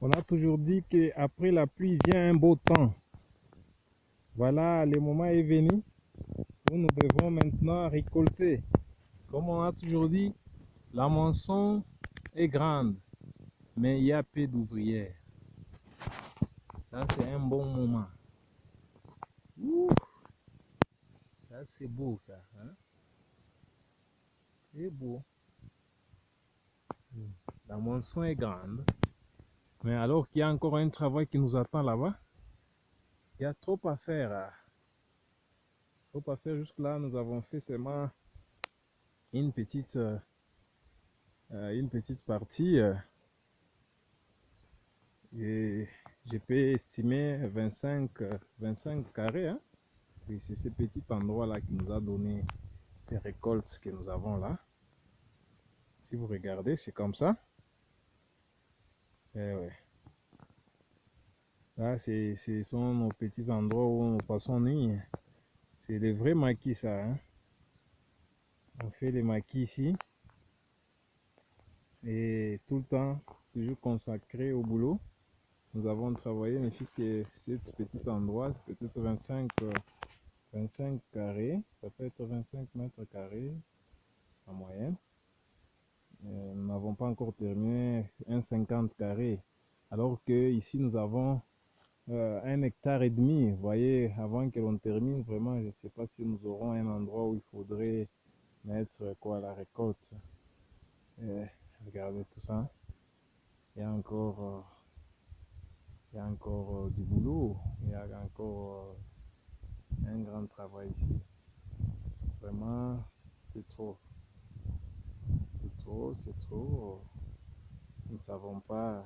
On a toujours dit qu'après la pluie vient un beau temps. Voilà, le moment est venu où nous devons maintenant récolter. Comme on a toujours dit, la moisson est grande, mais il y a peu d'ouvrières. Ça, c'est un bon moment. Ouh, ça, c'est beau, ça. Hein? C'est beau. La moisson est grande, mais alors qu'il y a encore un travail qui nous attend là-bas, il y a trop à faire. Trop à faire jusque-là. Nous avons fait seulement une petite, partie. Et je peux estimer 25 carrés. Hein? Et c'est ce petit endroit-là qui nous a donné ces récoltes que nous avons là. Si vous regardez, c'est comme ça. Eh ouais. Là, ce sont nos petits endroits où nous passons nuit. C'est des vrais maquis, ça. Hein? On fait les maquis ici. Et tout le temps, toujours consacré au boulot. Nous avons travaillé, mais puisque ce petit endroit, peut-être 25 carrés, ça peut être 25 mètres carrés en moyenne. Nous n'avons pas encore terminé un 50 carrés, alors que ici nous avons 1,5 hectare. Vous voyez, avant que l'on termine, vraiment, je ne sais pas si nous aurons un endroit où il faudrait mettre quoi, la récolte. Regardez tout ça. Il y a encore, du boulot. Il y a encore un grand travail ici. Vraiment, c'est trop. C'est trop, c'est trop. Nous ne savons pas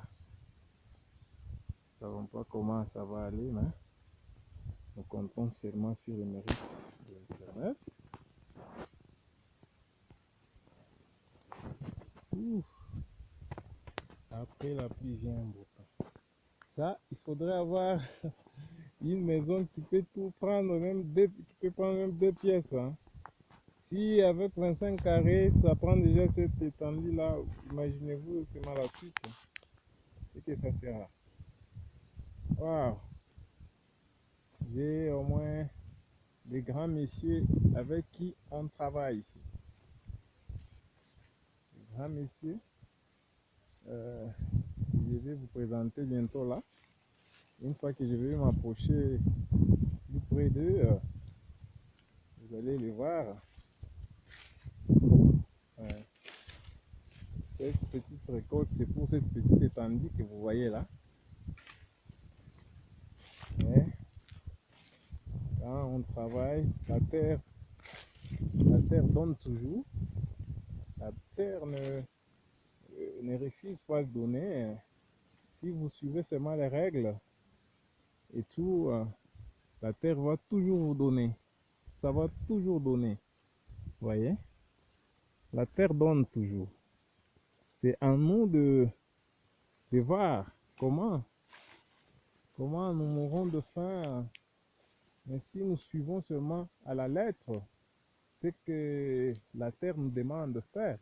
comment ça va aller, mais nous comptons seulement sur le mérite de l'Internet. Après la pluie vient un beau temps. Ça, il faudrait avoir une maison qui peut tout prendre, qui peut prendre même 2 pièces. Hein. Si avec 25 carrés, ça prend déjà cette étendue-là, imaginez-vous seulement la suite. C'est que ça sera. Waouh! J'ai au moins des grands messieurs avec qui on travaille ici. Des grands messieurs, je vais vous présenter bientôt là. Une fois que je vais m'approcher plus près d'eux, vous allez les voir. Cette petite récolte, c'est pour cette petite étendue que vous voyez là. Mais quand on travaille, la terre donne toujours. La terre ne refuse pas de donner. Si vous suivez seulement les règles et tout, la terre va toujours vous donner. Ça va toujours donner. Vous voyez? La terre donne toujours. C'est à nous de voir comment nous mourrons de faim. Mais si nous suivons seulement à la lettre ce que la terre nous demande de faire.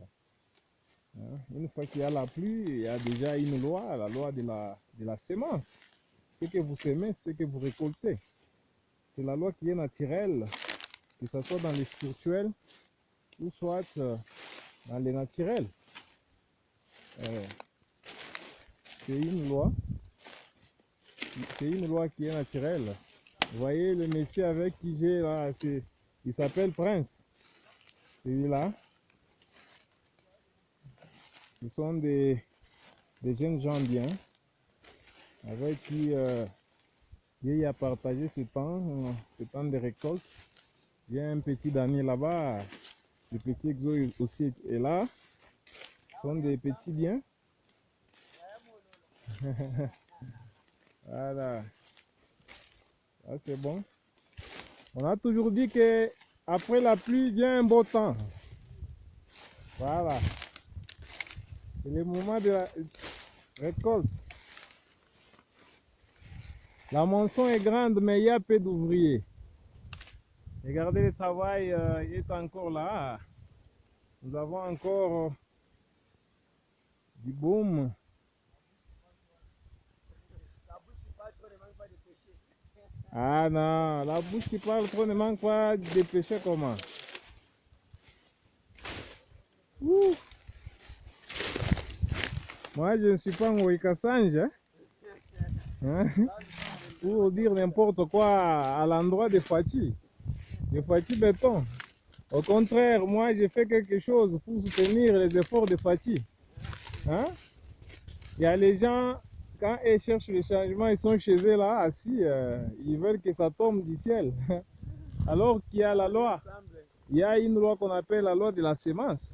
Hein? Une fois qu'il y a la pluie, il y a déjà une loi, la loi de la semence. Ce que vous semez, c'est ce que vous récoltez. C'est la loi qui est naturelle, que ce soit dans les spirituels ou soit dans les naturels. C'est une loi. C'est une loi qui est naturelle. Vous voyez le monsieur avec qui j'ai là, il s'appelle Prince. Celui-là. Ce sont des jeunes gens bien, avec qui j'ai à partager ce temps de récolte. J'ai un petit Daniel là-bas, le petit Exo aussi est là. Ce sont des petits biens. Voilà. Ah, c'est bon. On a toujours dit que après la pluie vient un beau temps. Voilà. C'est le moment de la récolte. La moisson est grande, mais il y a peu d'ouvriers. Regardez, le travail est encore là. Nous avons encore du boom. Ah non, la bouche qui parle trop ne manque pas de péché comment. Ouh. Moi, je ne suis pas un Wikasange, hein? Pour dire n'importe quoi à l'endroit de Fati Béton. Au contraire, moi, j'ai fait quelque chose pour soutenir les efforts de Fati. Hein? Il y a les gens, quand ils cherchent le changement, ils sont chez eux là, assis, ils veulent que ça tombe du ciel. Alors qu'il y a la loi. Il y a une loi qu'on appelle la loi de la sémence.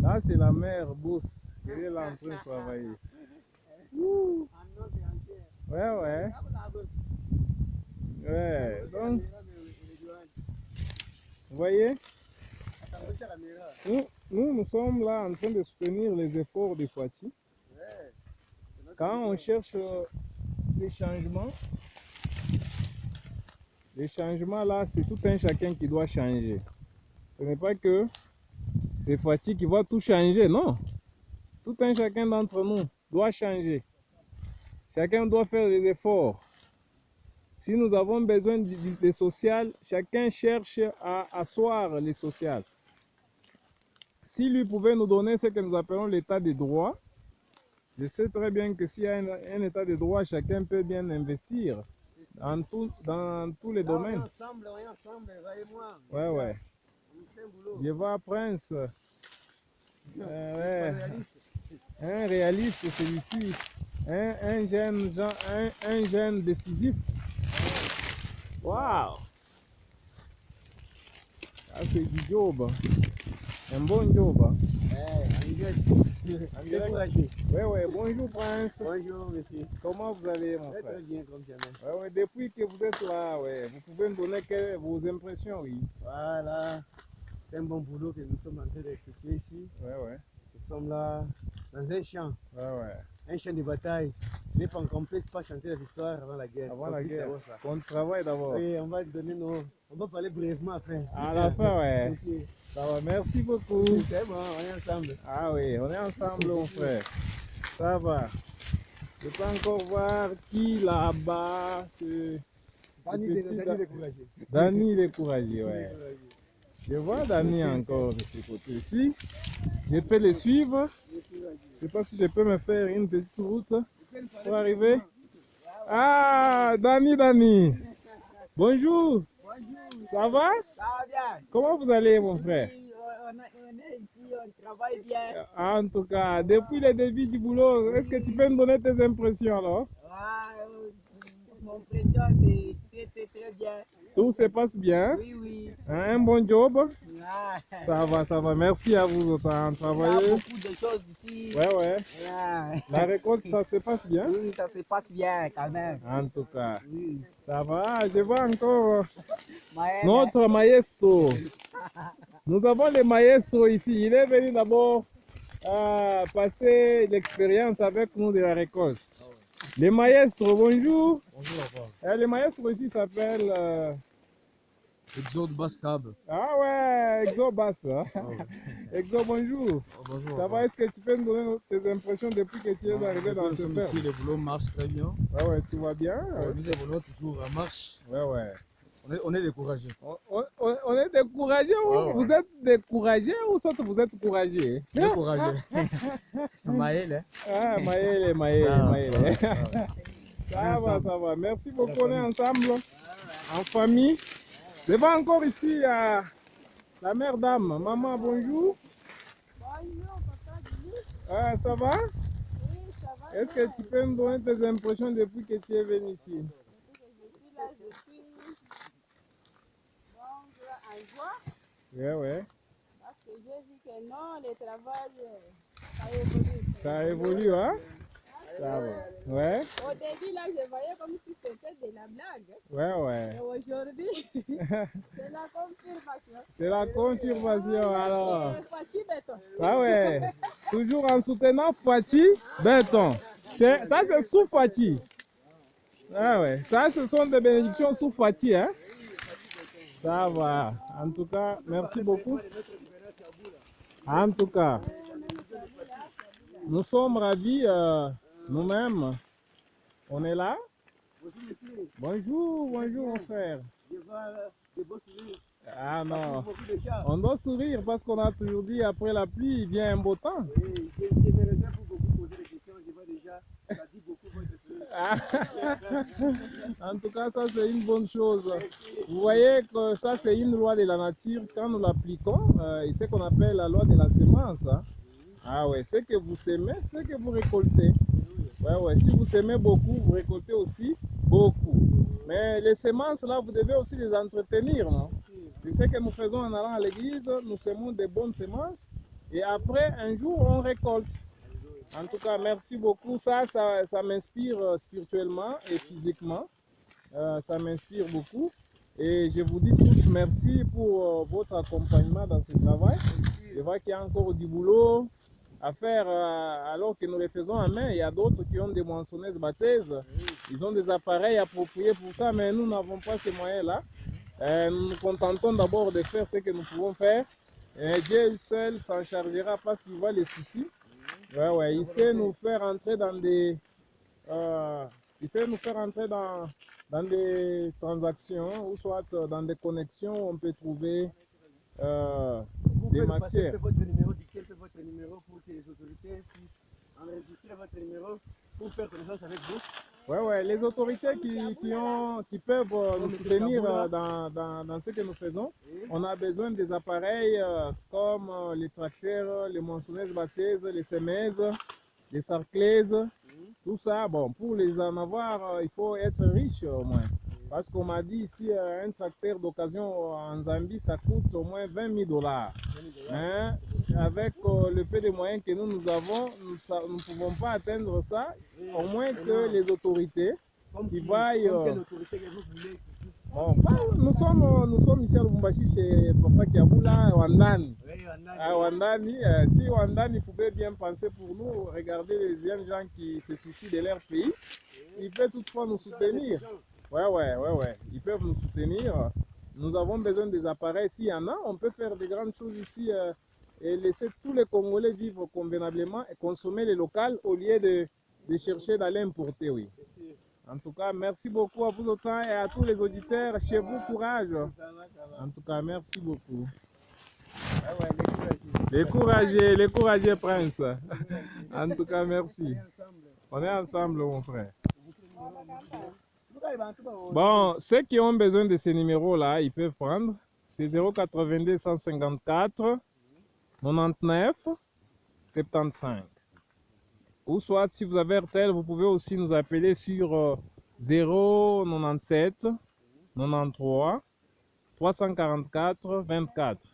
Là, c'est la mère Bosse qui est là en train de travailler. Ouh. Ouais, ouais. Ouais, donc, vous voyez, nous sommes là en train de soutenir les efforts de Fati. Quand on cherche les changements là, c'est tout un chacun qui doit changer. Ce n'est pas que c'est Fati qui va tout changer, non. Tout un chacun d'entre nous doit changer. Chacun doit faire des efforts. Si nous avons besoin de social, chacun cherche à asseoir les sociales. Si lui pouvait nous donner ce que nous appelons l'état de droit, je sais très bien que s'il y a un état de droit, chacun peut bien investir dans tous les domaines. On est ensemble, voyez-moi. Ouais, ouais. Je vois Prince. Ouais. Un réaliste, celui-ci. Un jeune décisif. Waouh! Ah, c'est du job. Un bon job. Ouais, ouais. Bonjour, Prince. Bonjour, monsieur. Comment vous allez, mon frère? Très bien, comme jamais. Ouais, ouais. Depuis que vous êtes là, ouais, vous pouvez me donner vos impressions, oui. Voilà. C'est un bon boulot que nous sommes en train d'exécuter ici. Ouais, ouais. Nous sommes là dans un champ. Ouais, ouais. Un champ de bataille. Mais pas complète, pas chanter la victoire avant la guerre. Avant la guerre. On travaille d'abord. Oui, on va donner nos. On va parler brièvement après. À la fin, ouais. Okay. Ça va, merci beaucoup. C'est bon, on est ensemble. Ah oui, on est ensemble, mon frère. Ça va. Je peux encore voir qui là-bas. Dani le courageux. Dani le courageux, ouais. Je vois Dani encore de ce côté-ci. Je peux le suivre. Je ne sais pas si je peux me faire une petite route pour arriver. Ah, Dani. Bonjour. Ça va? Ça va bien. Comment vous allez, mon frère? Oui, on est ici, on travaille bien. En tout cas, depuis le début du boulot, est-ce que tu peux me donner tes impressions alors? Mon impression, c'est très bien. Tout se passe bien? Oui, oui. Un bon job? Ah, Ça va. Merci à vous autant il y a travailler. beaucoup de choses ici. Ouais, ouais. Ah. La récolte, ça se passe bien? Oui, ça se passe bien quand même. En tout cas, Oui. ça va. Je vois encore Maël, notre maestro. Nous avons le maestro ici. Il est venu d'abord passer l'expérience avec nous de la récolte. Le maestro, bonjour. Bonjour, Le maestro ici s'appelle... Exode Bascab. Ah ouais, Exo Bass. Exo, bonjour. Bonjour. Ça va, est-ce que tu peux me donner tes impressions depuis que tu es arrivé dans ce père? Ici, le boulot marche très bien. Ouais, ouais, tout va bien. Nous évoluons toujours en marche. Ouais, ouais. On est découragés. On est découragé ou Ouais, ouais. vous êtes découragé ou soit vous êtes courageux? Découragés. Maël, hein? Ah, Maël. Ça va. Merci beaucoup, on est ensemble, en famille. Je vais encore ici à la mère dame. Maman, bonjour. Bonjour, papa Dini. Ah, ça va? Oui, ça va. Est-ce que tu peux me donner tes impressions depuis que tu es venu ici? Depuis que je suis là, je suis donc en joie Ouais. parce que j'ai vu que non, le travail, ça évolue. Ça évolue, hein? Ça va. Ouais. Au début, là, je voyais comme si c'était de la blague. Ouais. Et aujourd'hui, c'est la confirmation. C'est la confirmation alors. C'est Fati Béton. Ah ouais. Toujours en soutenant Fati Béton. Ça c'est sous Fati. Ah ouais. Ça ce sont des bénédictions sous Fati, hein? Ça va. En tout cas, merci beaucoup. En tout cas, nous sommes ravis nous-mêmes. On est là Bonjour monsieur, Bonjour, bonjour mon frère. je vois des beaux sourires. Ah non, Beaucoup de chats. on doit sourire parce qu'on a toujours dit après la pluie, il vient un beau temps. Oui, je me réserve pour beaucoup poser des questions. Je vois déjà, ça dit beaucoup votre sourire. Ah. En tout cas, ça c'est une bonne chose. Vous voyez que ça c'est une loi de la nature. Quand nous l'appliquons, c'est ce qu'on appelle la loi de la semence. Hein. Ah ouais, ce que vous semez, c'est que vous récoltez. Ouais, ouais. Si vous semez beaucoup, vous récoltez aussi beaucoup. Mais les semences là, vous devez aussi les entretenir. Non? C'est ce que nous faisons en allant à l'église. Nous semons des bonnes semences et après, un jour, on récolte. En tout cas, merci beaucoup. Ça m'inspire spirituellement et physiquement. Ça m'inspire beaucoup. Et je vous dis tous merci pour votre accompagnement dans ce travail. Je vois qu'il y a encore du boulot à faire alors que nous les faisons en main. Il y a d'autres qui ont des moissonneuses batteuses. Ils ont des appareils appropriés pour ça, mais nous n'avons pas ces moyens-là. Nous nous contentons d'abord de faire ce que nous pouvons faire. Et Dieu seul s'en chargera parce qu'il voit les soucis. Ouais, ouais, il sait nous faire entrer dans des... il fait nous faire entrer dans des transactions ou soit dans des connexions où on peut trouver des matières. Votre numéro, dictez votre numéro pour que les autorités puissent enregistrer votre numéro pour faire connaissance avec vous. Ouais, ouais, les autorités qui peuvent nous soutenir dans ce que nous faisons, on a besoin des appareils comme les tracteurs, les moissonneuses batteuses, les semeuses, les sarclaises, tout ça. Bon, pour les en avoir, il faut être riche au moins. Parce qu'on m'a dit ici, un tracteur d'occasion en Zambie, ça coûte au moins 20 000 $. Hein? Avec le peu de moyens que nous avons, nous ne pouvons pas atteindre ça, au moins que les autorités qui vaillent. Bon, nous sommes ici à Lubumbashi chez Papa Kiaboula, Wandani. À Wandani, si Wandani pouvait bien penser pour nous, regarder les jeunes gens qui se soucient de leur pays, ils peuvent toutefois nous soutenir. Ouais. Ils peuvent nous soutenir. Nous avons besoin des appareils. S'il y en a, on peut faire de grandes choses ici et laisser tous les Congolais vivre convenablement et consommer les locales au lieu de chercher d'aller importer, oui. En tout cas, merci beaucoup à vous autant et à tous les auditeurs. Chez vous, courage. En tout cas, merci beaucoup. Les courageux princes. En tout cas, merci. On est ensemble, mon frère. Bon, ceux qui ont besoin de ces numéros-là, ils peuvent prendre. C'est 082 154 99 75. Ou soit, si vous avez RTL, vous pouvez aussi nous appeler sur 097 93 344 24.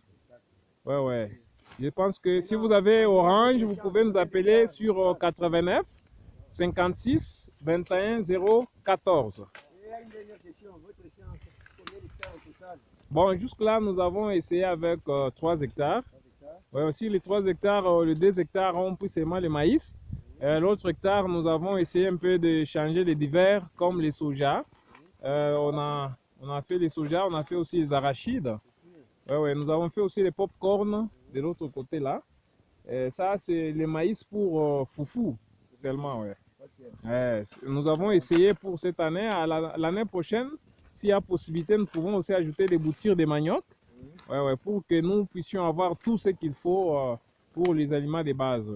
Ouais. Je pense que si vous avez Orange, vous pouvez nous appeler sur 89 56 21 014. Bon, jusque-là, nous avons essayé avec 3 hectares. Ouais, aussi, les 3 hectares, les 2 hectares ont pris seulement le maïs. L'autre hectare, nous avons essayé un peu de changer les divers, comme les soja. On a fait les soja, on a fait aussi les arachides. Ouais, nous avons fait aussi les pop-corn de l'autre côté là. Ça, c'est le maïs pour foufou seulement. Ouais. Nous avons essayé pour cette année. L'année prochaine, s'il y a possibilité, nous pouvons aussi ajouter des boutures de manioc. Pour que nous puissions avoir tout ce qu'il faut pour les aliments de base.